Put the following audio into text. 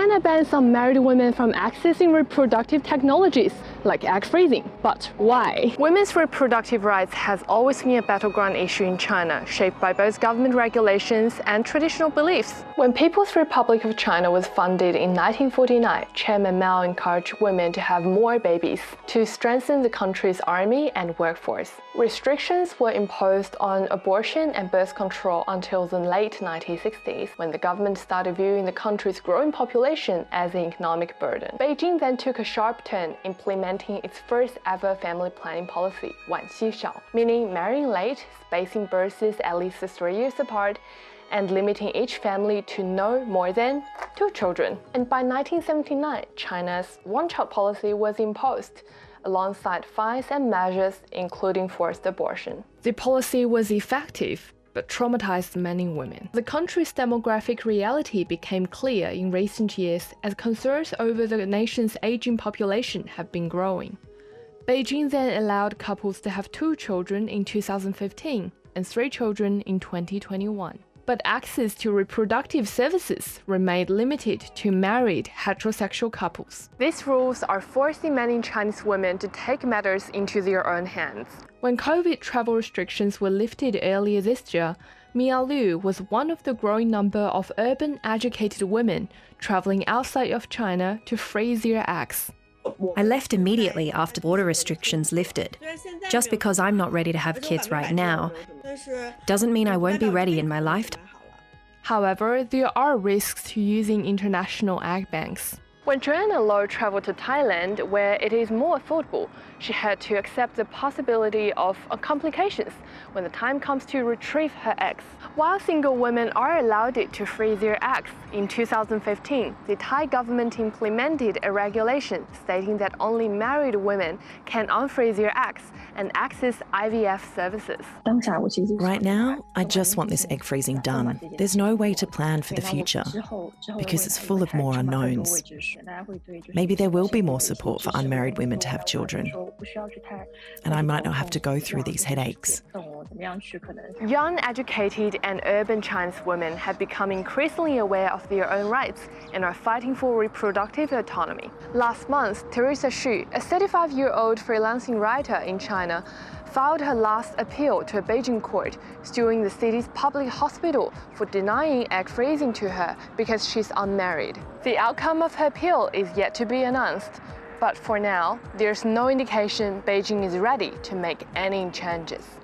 China bans unmarried women from accessing reproductive technologies, like egg freezing. But why? Women's reproductive rights has always been a battleground issue in China, shaped by both government regulations and traditional beliefs. When People's Republic of China was founded in 1949, Chairman Mao encouraged women to have more babies to strengthen the country's army and workforce. Restrictions were imposed on abortion and birth control until the late 1960s, when the government started viewing the country's growing population as an economic burden. Beijing then took a sharp turn, implementing its first ever family planning policy, 晚期少, meaning marrying late, spacing births at least 3 years apart, and limiting each family to no more than 2 children. And by 1979, China's one-child policy was imposed, alongside fines and measures including forced abortion. The policy was effective, but traumatized many women. The country's demographic reality became clear in recent years as concerns over the nation's aging population have been growing. Beijing then allowed couples to have 2 children in 2015 and 3 children in 2021. But access to reproductive services remained limited to married heterosexual couples. These rules are forcing many Chinese women to take matters into their own hands. When COVID travel restrictions were lifted earlier this year, Mia Liu was one of the growing number of urban educated women traveling outside of China to freeze their eggs. I left immediately after border restrictions lifted. Just because I'm not ready to have kids right now doesn't mean I won't be ready in my lifetime. However, there are risks to using international egg banks. When Joanna Low traveled to Thailand, where it is more affordable, she had to accept the possibility of complications when the time comes to retrieve her eggs. While single women are allowed to freeze their eggs, in 2015, the Thai government implemented a regulation stating that only married women can unfreeze their eggs and access IVF services. Right now, I just want this egg freezing done. There's no way to plan for the future because it's full of more unknowns. Maybe there will be more support for unmarried women to have children, and I might not have to go through these headaches. Young, educated and urban Chinese women have become increasingly aware of their own rights and are fighting for reproductive autonomy. Last month, Teresa Xu, a 35-year-old freelancing writer in China, filed her last appeal to a Beijing court, suing the city's public hospital for denying egg freezing to her because she's unmarried. The outcome of her appeal is yet to be announced, but for now, there's no indication Beijing is ready to make any changes.